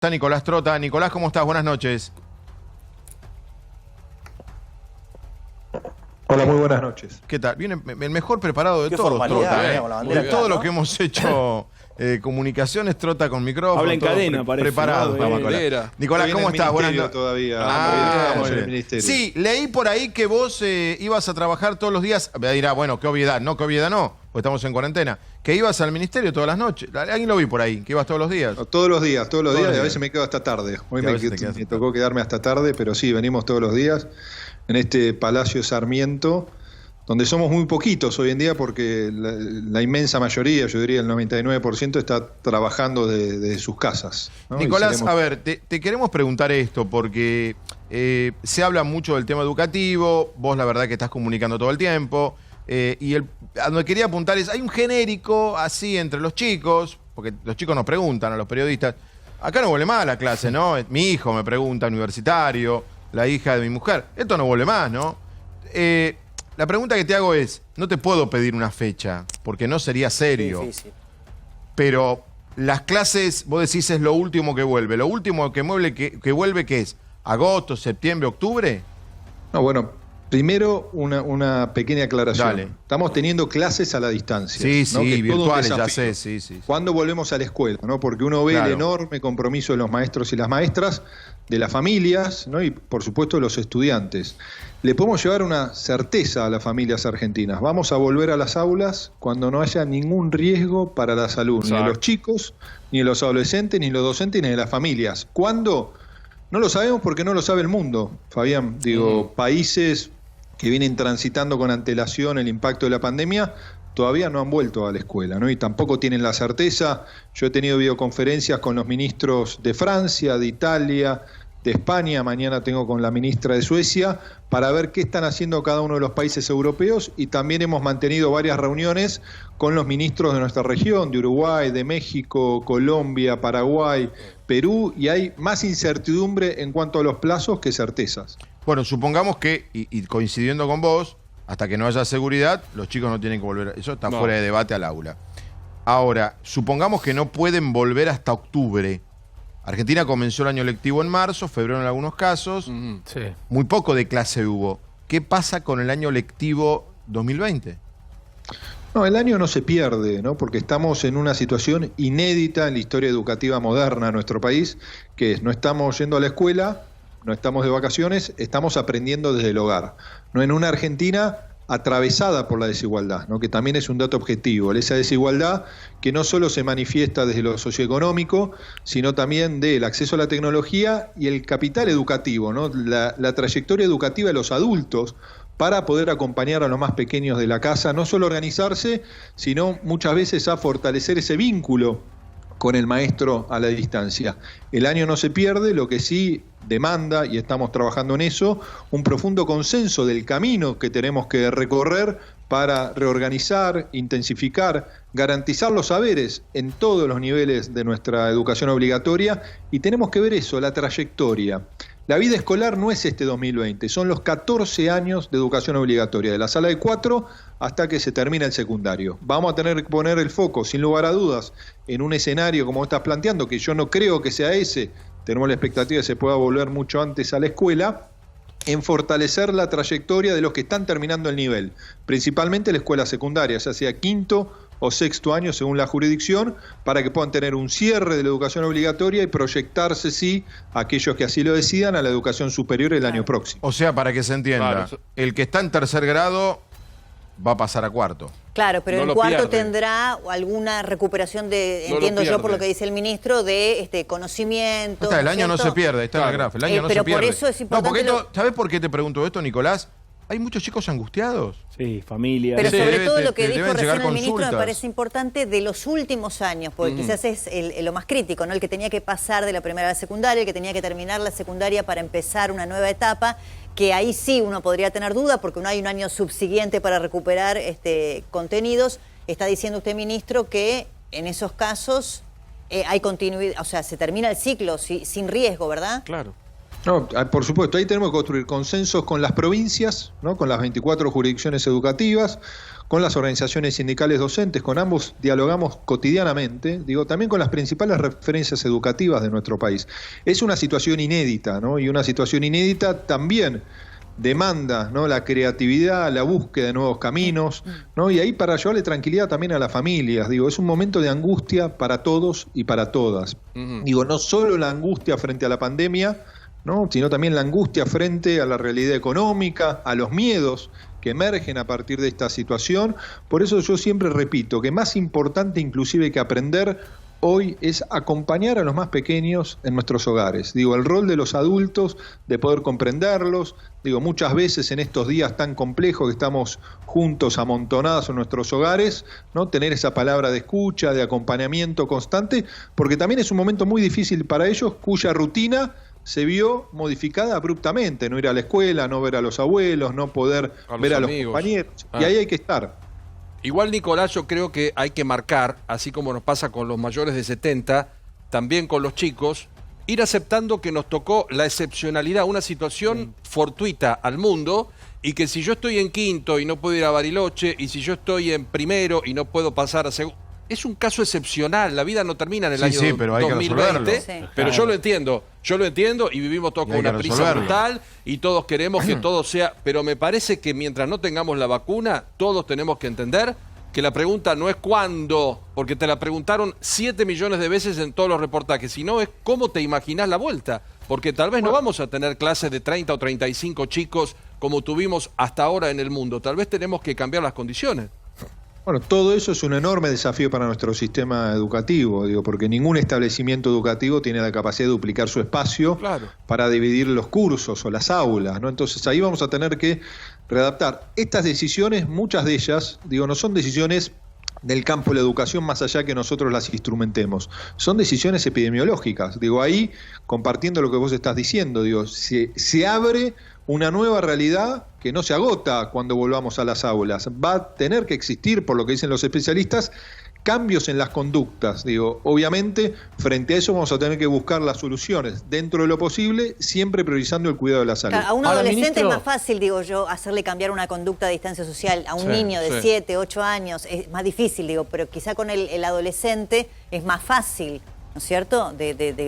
Está Nicolás Trota. Nicolás, ¿cómo estás? Buenas noches. Hola, muy buenas noches. ¿Qué tal? Viene el mejor preparado de todos, Trota. con la bandera De todo acá, lo ¿no? que hemos hecho comunicaciones, Trota con micrófono. Habla en todo cadena, parece, preparado. ¿no? Nicolás. Nicolás, Estoy ¿cómo en el estás? Buenas ministerio noches. todavía. Estamos en el ministerio. Sí, leí por ahí que vos ibas a trabajar todos los días. Me dirá, bueno, qué obviedad. No, qué obviedad no, porque estamos en cuarentena. Que ibas al ministerio todas las noches. Alguien lo vi por ahí, que ibas todos los días. No, todos los días, los y a días. veces me quedo hasta tarde. Hoy Y a me veces te quedas hasta tocó quedarme hasta tarde, pero sí, venimos todos los días en este Palacio Sarmiento, donde somos muy poquitos hoy en día porque la inmensa mayoría, yo diría el 99%, está trabajando desde sus casas, ¿no? Nicolás, a ver, te queremos preguntar esto porque se habla mucho del tema educativo, vos la verdad que estás comunicando todo el tiempo, a donde quería apuntar es, hay un genérico así entre los chicos, porque los chicos nos preguntan a los periodistas, acá no vuelve más la clase, ¿no? Mi hijo me pregunta, universitario, la hija de mi mujer, esto no vuelve más, ¿no? La pregunta que te hago es, no te puedo pedir una fecha, porque no sería serio. Difícil. Pero las clases, vos decís, es lo último que vuelve. Lo último que vuelve, ¿qué es? ¿Agosto, septiembre, octubre? No, bueno, primero una pequeña aclaración. Dale. Estamos teniendo clases a la distancia. Sí, ¿no? Que sí, es todo un virtuales, ya desafío. sé, sí. ¿Cuándo volvemos a la escuela? ¿No? Porque uno ve Claro. el enorme compromiso de los maestros y las maestras, de las familias, ¿no? Y por supuesto de los estudiantes. Le podemos llevar una certeza a las familias argentinas. Vamos a volver a las aulas cuando no haya ningún riesgo para la salud, ni de los chicos, ni de los adolescentes, ni de los docentes, ni de las familias. ¿Cuándo? No lo sabemos porque no lo sabe el mundo, Fabián. Digo, países que vienen transitando con antelación el impacto de la pandemia todavía no han vuelto a la escuela, ¿no? Y tampoco tienen la certeza. Yo he tenido videoconferencias con los ministros de Francia, de Italia, de España, mañana tengo con la ministra de Suecia, para ver qué están haciendo cada uno de los países europeos, y también hemos mantenido varias reuniones con los ministros de nuestra región, de Uruguay, de México, Colombia, Paraguay, Perú, y hay más incertidumbre en cuanto a los plazos que certezas. Bueno, supongamos que, y coincidiendo con vos, hasta que no haya seguridad, los chicos no tienen que volver. Eso está fuera de debate al aula. Ahora, supongamos que no pueden volver hasta octubre. Argentina comenzó el año lectivo en marzo, febrero en algunos casos. Sí. Muy poco de clase hubo. ¿Qué pasa con el año lectivo 2020? No, el año no se pierde, ¿no? Porque estamos en una situación inédita en la historia educativa moderna de nuestro país, que es, no estamos yendo a la escuela, no estamos de vacaciones, estamos aprendiendo desde el hogar. No, en una Argentina atravesada por la desigualdad, ¿no? Que también es un dato objetivo. Esa desigualdad que no solo se manifiesta desde lo socioeconómico, sino también del acceso a la tecnología y el capital educativo, ¿no? La trayectoria educativa de los adultos para poder acompañar a los más pequeños de la casa, no solo a organizarse, sino muchas veces a fortalecer ese vínculo con el maestro a la distancia. El año no se pierde, lo que sí demanda, y estamos trabajando en eso, un profundo consenso del camino que tenemos que recorrer para reorganizar, intensificar, garantizar los saberes en todos los niveles de nuestra educación obligatoria, y tenemos que ver eso, la trayectoria. La vida escolar no es este 2020, son los 14 años de educación obligatoria, de la sala de 4 hasta que se termina el secundario. Vamos a tener que poner el foco, sin lugar a dudas, en un escenario como estás planteando, que yo no creo que sea ese, tenemos la expectativa de que se pueda volver mucho antes a la escuela, en fortalecer la trayectoria de los que están terminando el nivel, principalmente la escuela secundaria, ya sea quinto o sexto año según la jurisdicción, para que puedan tener un cierre de la educación obligatoria y proyectarse, sí, aquellos que así lo decidan, a la educación superior el año próximo. O sea, para que se entienda, Claro. el que está en tercer grado va a pasar a cuarto. Claro, pero No el lo cuarto pierde. tendrá alguna recuperación de, No lo entiendo yo por pierde. lo que dice el ministro, de conocimiento. Está, el año no se pierde, está en el Claro. grafo, el año no se Pero por pierde. eso es importante No, porque lo- ¿sabés por qué te pregunto esto, Nicolás? Hay muchos chicos angustiados. Sí, familia. Pero Sí, sobre debe- todo te- lo que te dijo deben llegar recién el ministro me consultas. parece importante de los últimos años, porque quizás es lo más crítico, ¿no? El que tenía que pasar de la primaria a la secundaria, el que tenía que terminar la secundaria para empezar una nueva etapa, que ahí sí uno podría tener duda porque no hay un año subsiguiente para recuperar contenidos. Está diciendo usted, ministro, que en esos casos hay continuidad, o sea, se termina el ciclo sin riesgo, ¿verdad? Claro. No, por supuesto, ahí tenemos que construir consensos con las provincias, ¿no? Con las 24 jurisdicciones educativas, con las organizaciones sindicales docentes, con ambos dialogamos cotidianamente, también con las principales referencias educativas de nuestro país. Es una situación inédita, ¿no? Y una situación inédita también demanda, ¿no?, la creatividad, la búsqueda de nuevos caminos, ¿no? Y ahí para llevarle tranquilidad también a las familias. Es un momento de angustia para todos y para todas. No solo la angustia frente a la pandemia, ¿no?, sino también la angustia frente a la realidad económica, a los miedos que emergen a partir de esta situación. Por eso yo siempre repito que más importante inclusive que aprender hoy es acompañar a los más pequeños en nuestros hogares. El rol de los adultos, de poder comprenderlos. Muchas veces en estos días tan complejos que estamos juntos, amontonados en nuestros hogares, ¿no?, tener esa palabra de escucha, de acompañamiento constante, porque también es un momento muy difícil para ellos, cuya rutina se vio modificada abruptamente. No ir a la escuela, no ver a los abuelos, no poder ver a los compañeros. Y ahí hay que estar. Igual, Nicolás, yo creo que hay que marcar, así como nos pasa con los mayores de 70, también con los chicos, ir aceptando que nos tocó la excepcionalidad, una situación fortuita al mundo, y que si yo estoy en quinto y no puedo ir a Bariloche, y si yo estoy en primero y no puedo pasar a segundo, es un caso excepcional, la vida no termina en el año pero hay 2020, que pero yo lo entiendo y vivimos todos con una prisa brutal y todos queremos que todo sea, pero me parece que mientras no tengamos la vacuna, todos tenemos que entender que la pregunta no es cuándo, porque te la preguntaron 7 millones de veces en todos los reportajes, sino es cómo te imaginás la vuelta, porque tal vez no vamos a tener clases de 30 o 35 chicos como tuvimos hasta ahora en el mundo, tal vez tenemos que cambiar las condiciones. Bueno, todo eso es un enorme desafío para nuestro sistema educativo, porque ningún establecimiento educativo tiene la capacidad de duplicar su espacio para dividir los cursos o las aulas, ¿no? Entonces ahí vamos a tener que readaptar. Estas decisiones, muchas de ellas, no son decisiones del campo de la educación más allá que nosotros las instrumentemos. Son decisiones epidemiológicas. Ahí, compartiendo lo que vos estás diciendo, se abre una nueva realidad que no se agota cuando volvamos a las aulas. Va a tener que existir, por lo que dicen los especialistas, cambios en las conductas. Obviamente, frente a eso vamos a tener que buscar las soluciones dentro de lo posible, siempre priorizando el cuidado de la salud. A un adolescente es más fácil, hacerle cambiar una conducta de distancia social. A un niño de 7, 8 años es más difícil, pero quizá con el adolescente es más fácil, ¿no es cierto?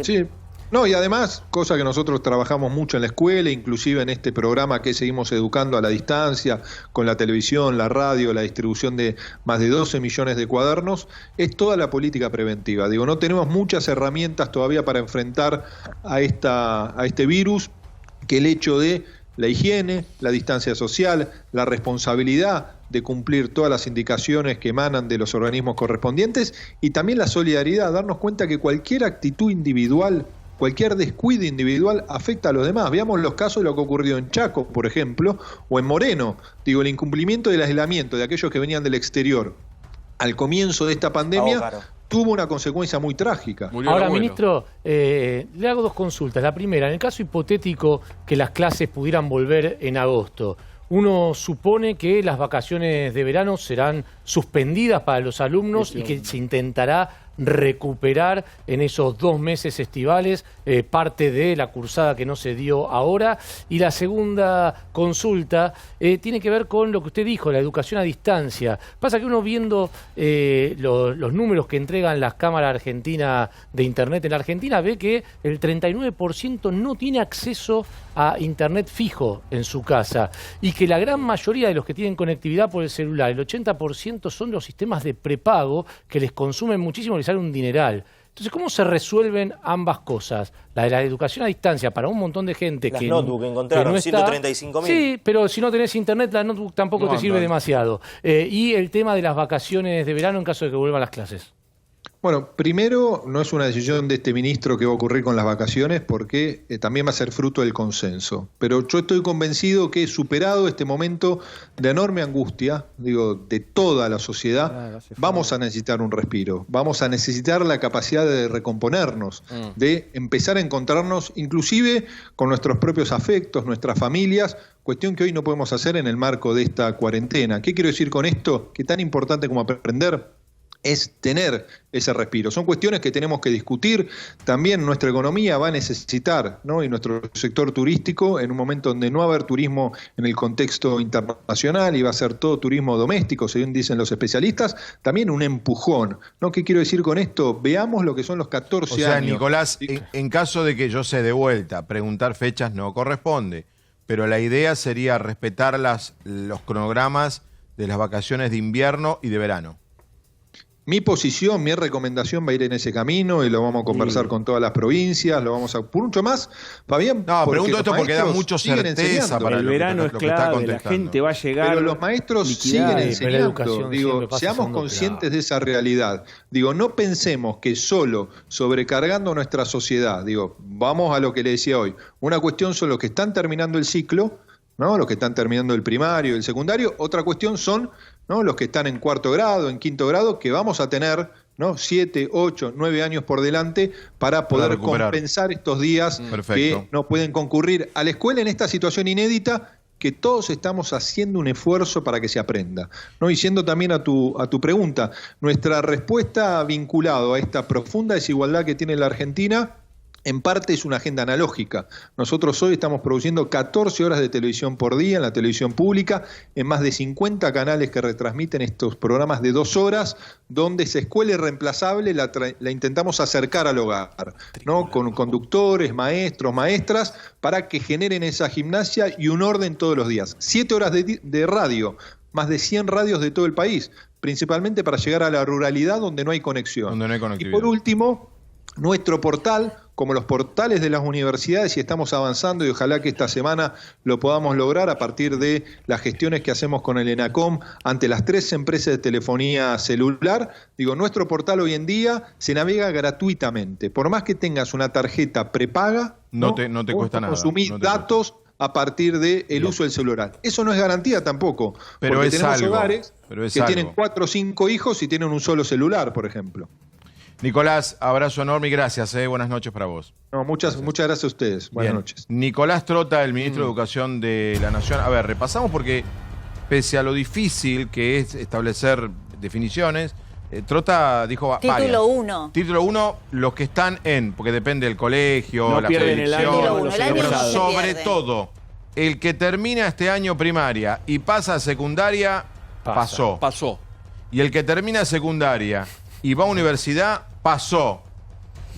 Sí. No, y además, cosa que nosotros trabajamos mucho en la escuela, inclusive en este programa que seguimos educando a la distancia, con la televisión, la radio, la distribución de más de 12 millones de cuadernos, es toda la política preventiva. No tenemos muchas herramientas todavía para enfrentar a este virus, que el hecho de la higiene, la distancia social, la responsabilidad de cumplir todas las indicaciones que emanan de los organismos correspondientes, y también la solidaridad, darnos cuenta que cualquier actitud individual, cualquier descuido individual afecta a los demás. Veamos los casos de lo que ocurrió en Chaco, por ejemplo, o en Moreno. El incumplimiento del aislamiento de aquellos que venían del exterior al comienzo de esta pandemia tuvo una consecuencia muy trágica. Ahora, ministro, le hago dos consultas. La primera, en el caso hipotético que las clases pudieran volver en agosto, uno supone que las vacaciones de verano serán suspendidas para los alumnos y que se intentará recuperar en esos 2 meses estivales parte de la cursada que no se dio ahora. Y la segunda consulta tiene que ver con lo que usted dijo, la educación a distancia. Pasa que uno viendo los números que entregan las cámaras argentinas de Internet en la Argentina ve que el 39% no tiene acceso a Internet fijo en su casa y que la gran mayoría de los que tienen conectividad por el celular, el 80% son los sistemas de prepago que les consumen muchísimo, les sale un dineral. Entonces, ¿cómo se resuelven ambas cosas? La de la educación a distancia para un montón de gente las que notebook encontraron, no 135.000. Sí, pero si no tenés internet, la notebook tampoco te sirve demasiado. Y el tema de las vacaciones de verano en caso de que vuelvan las clases. Bueno, primero, no es una decisión de este ministro que va a ocurrir con las vacaciones, porque también va a ser fruto del consenso. Pero yo estoy convencido que, superado este momento de enorme angustia, de toda la sociedad, vamos a necesitar un respiro. Vamos a necesitar la capacidad de recomponernos, de empezar a encontrarnos inclusive con nuestros propios afectos, nuestras familias, cuestión que hoy no podemos hacer en el marco de esta cuarentena. ¿Qué quiero decir con esto? Que tan importante como aprender es tener ese respiro. Son cuestiones que tenemos que discutir. También nuestra economía va a necesitar, ¿no? Y nuestro sector turístico, en un momento donde no va a haber turismo en el contexto internacional y va a ser todo turismo doméstico, según dicen los especialistas, también un empujón, ¿no? ¿Qué quiero decir con esto? Veamos lo que son los 14 años. O sea, Nicolás, en caso de que yo sé de vuelta, preguntar fechas no corresponde, pero la idea sería respetar los cronogramas de las vacaciones de invierno y de verano. Mi posición, mi recomendación va a ir en ese camino y lo vamos a conversar con todas las provincias, lo vamos a... Por mucho más, Fabián. No, pregunto esto porque da mucho certeza para el verano es clave, la gente va a llegar. Pero los maestros siguen enseñando. Digo, seamos conscientes de esa realidad. Digo, no pensemos que solo sobrecargando nuestra sociedad, digo, vamos a lo que le decía hoy. Una cuestión son los que están terminando el ciclo, ¿no? Los que están terminando el primario, el secundario. Otra cuestión son, ¿no? Los que están en 4º grado, en 5º grado, que vamos a tener, ¿no? 7, 8, 9 años por delante para poder compensar estos días que no pueden concurrir a la escuela en esta situación inédita, que todos estamos haciendo un esfuerzo para que se aprenda, ¿no? Y siendo también a tu pregunta, nuestra respuesta vinculada a esta profunda desigualdad que tiene la Argentina, en parte es una agenda analógica. Nosotros hoy estamos produciendo 14 horas de televisión por día en la televisión pública, en más de 50 canales que retransmiten estos programas de 2 horas, donde esa escuela irreemplazable la intentamos acercar al hogar, ¿no? Con conductores, maestros, maestras, para que generen esa gimnasia y un orden todos los días. 7 horas de radio, más de 100 radios de todo el país, principalmente para llegar a la ruralidad donde no hay conexión. Donde no hay conectividad. Y por último, nuestro portal, como los portales de las universidades, y estamos avanzando y ojalá que esta semana lo podamos lograr a partir de las gestiones que hacemos con el ENACOM ante las 3 empresas de telefonía celular. Digo, nuestro portal hoy en día se navega gratuitamente. Por más que tengas una tarjeta prepaga, no te cuesta nada. Consumir datos a partir del uso del celular. Eso no es garantía tampoco, pero porque es tenemos algo, hogares que tienen 4 o 5 hijos y tienen un solo celular, por ejemplo. Nicolás, abrazo enorme y gracias. Buenas noches para vos. No, muchas gracias a ustedes. Buenas noches. Nicolás Trota, el ministro de Educación de la Nación. A ver, repasamos porque pese a lo difícil que es establecer definiciones, Trota dijo Título 1. Título 1, los que están porque depende del colegio, no la pierden el año, pero sobre todo, el que termina este año primaria y pasa a secundaria, pasó. Y el que termina secundaria y va a universidad, pasó.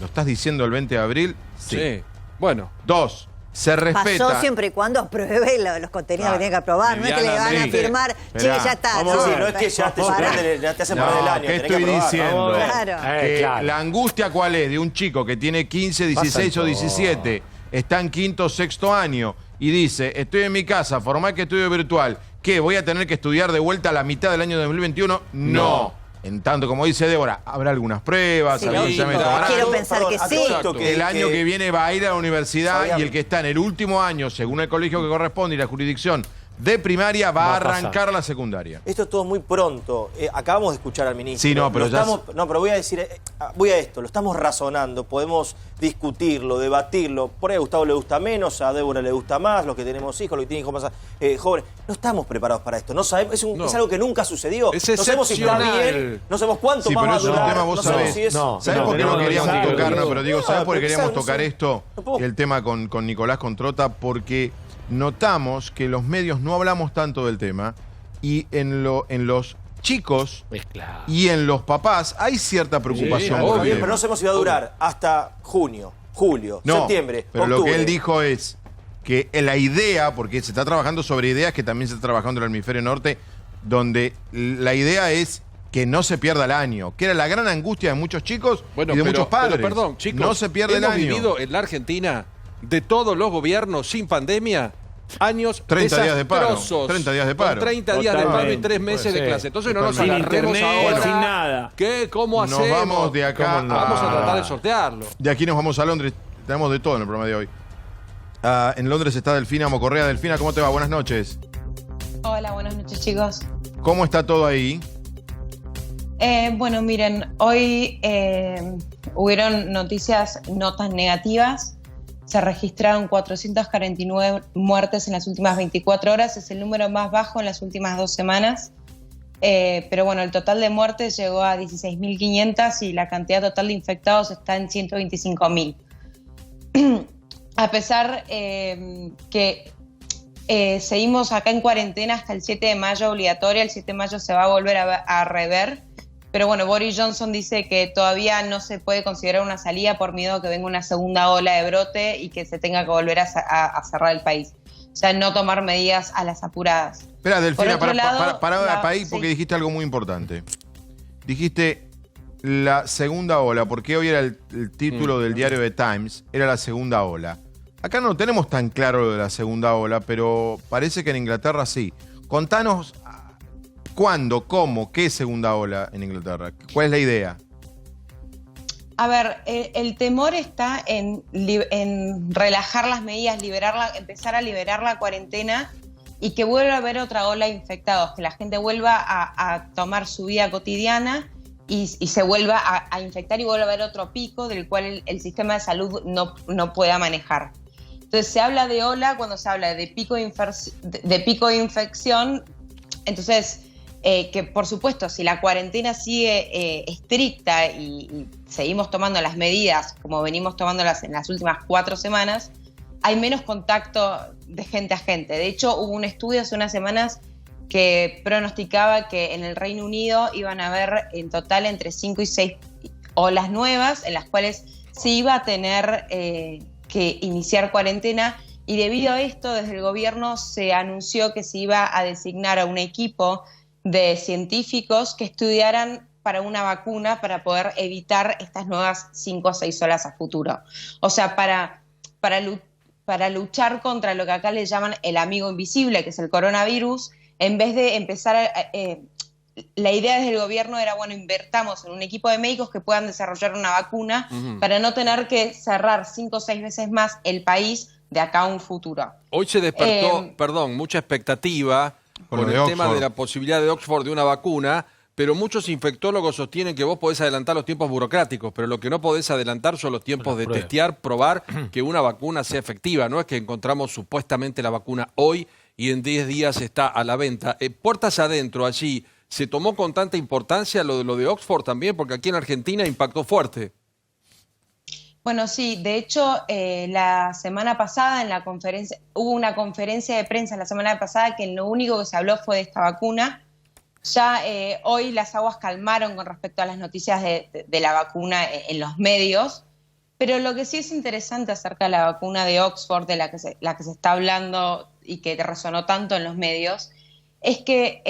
¿Lo estás diciendo el 20 de abril? Sí. Bueno. 2. Se respeta. Pasó siempre y cuando apruebe los contenidos que tiene que aprobar. No es que le van a firmar, che, ya está. Vamos, no es que ya te suspenden, ya te hacen perder el año. ¿Qué estoy diciendo? Claro. Que la angustia cuál es de un chico que tiene 15, 16 o 17, está en 5º o 6º año y dice, estoy en mi casa, formal que estudio virtual, ¿qué? ¿Voy a tener que estudiar de vuelta a la mitad del año 2021? No. En tanto, como dice Débora, habrá algunas pruebas, sí, quiero pensar que sí. El año que viene va a ir a la universidad y el que está en el último año, según el colegio que corresponde y la jurisdicción de primaria, va a arrancar la secundaria. Esto es todo muy pronto. Acabamos de escuchar al ministro. Sí, no, pero pero voy a decir, voy a esto, lo estamos razonando, podemos discutirlo, debatirlo. Por ahí a Gustavo le gusta menos, a Débora le gusta más, los que tenemos hijos, los que tienen hijos más jóvenes. No estamos preparados para esto, no sabemos, es algo que nunca sucedió. Es no sabemos si está bien, no sabemos cuánto más va a durar. Sí, pero es un tema, vos sabés. ¿Sabés por qué no queríamos tocar? No, pero digo, ¿sabés por qué queríamos tocar esto? El tema con Nicolás, con Trota, porque notamos que los medios no hablamos tanto del tema y en los chicos y en los papás hay cierta preocupación. Sí, obvio, pero no sabemos si va a durar hasta junio, julio, septiembre, pero octubre. Lo que él dijo es que la idea, porque se está trabajando sobre ideas que también se está trabajando en el hemisferio norte, donde la idea es que no se pierda el año, que era la gran angustia de muchos chicos y de muchos padres. Pero perdón, chicos, no se pierde el año. Hemos vivido en la Argentina, de todos los gobiernos sin pandemia, años 30 días de paro. 30 días de paro. 30 días de paro y 3 meses de clase. Entonces no nos agarremos ahora. Sin nada. ¿Qué? ¿Cómo hacemos? Nos vamos de acá. Vamos a tratar de sortearlo. De aquí nos vamos a Londres. Tenemos de todo en el programa de hoy. En Londres está Delfina Mocorrea. Delfina, ¿cómo te va? Buenas noches. Hola, buenas noches, chicos. ¿Cómo está todo ahí? Bueno, miren, hoy hubieron notas negativas. Se registraron 449 muertes en las últimas 24 horas. Es el número más bajo en las últimas 2 semanas. pero bueno, el total de muertes llegó a 16.500 y la cantidad total de infectados está en 125.000. A pesar que seguimos acá en cuarentena hasta el 7 de mayo obligatoria, el 7 de mayo se va a volver a rever, pero bueno, Boris Johnson dice que todavía no se puede considerar una salida por miedo a que venga una segunda ola de brote y que se tenga que volver a cerrar el país. O sea, no tomar medidas a las apuradas. Espera, Delfina, para ahí, porque dijiste algo muy importante. Dijiste la segunda ola, porque hoy era el título del diario The Times, era la segunda ola. Acá no lo tenemos tan claro lo de la segunda ola, pero parece que en Inglaterra sí. Contanos cuándo, cómo, qué segunda ola en Inglaterra. ¿Cuál es la idea? A ver, el temor está en relajar las medidas, empezar a liberar la cuarentena y que vuelva a haber otra ola de infectados, que la gente vuelva a tomar su vida cotidiana y se vuelva a infectar y vuelva a haber otro pico del cual el sistema de salud no pueda manejar. Entonces se habla de ola cuando se habla de pico de infección, entonces que por supuesto si la cuarentena sigue estricta y seguimos tomando las medidas como venimos tomándolas en las últimas 4 semanas, hay menos contacto de gente a gente. De hecho, hubo un estudio hace unas semanas que pronosticaba que en el Reino Unido iban a haber en total entre 5 y 6 olas nuevas en las cuales se iba a tener que iniciar cuarentena, y debido a esto desde el gobierno se anunció que se iba a designar a un equipo de científicos que estudiaran para una vacuna para poder evitar estas nuevas 5 o 6 olas a futuro. O sea, para luchar contra lo que acá le llaman el amigo invisible, que es el coronavirus, en vez de empezar la idea desde el gobierno era, bueno, invertamos en un equipo de médicos que puedan desarrollar una vacuna para no tener que cerrar 5 o 6 veces más el país de acá a un futuro. Hoy se despertó, mucha expectativa con el tema de la posibilidad de Oxford de una vacuna, pero muchos infectólogos sostienen que vos podés adelantar los tiempos burocráticos, pero lo que no podés adelantar son los tiempos de testear, probar que una vacuna sea efectiva. No es que encontramos supuestamente la vacuna hoy y en 10 días está a la venta. Puertas adentro, allí, ¿se tomó con tanta importancia lo de Oxford también? Porque aquí en Argentina impactó fuerte. Bueno, sí, de hecho, la semana pasada hubo una conferencia de prensa la semana pasada que lo único que se habló fue de esta vacuna. Ya hoy las aguas calmaron con respecto a las noticias de la vacuna en los medios, pero lo que sí es interesante acerca de la vacuna de Oxford, de la que se está hablando y que resonó tanto en los medios, es que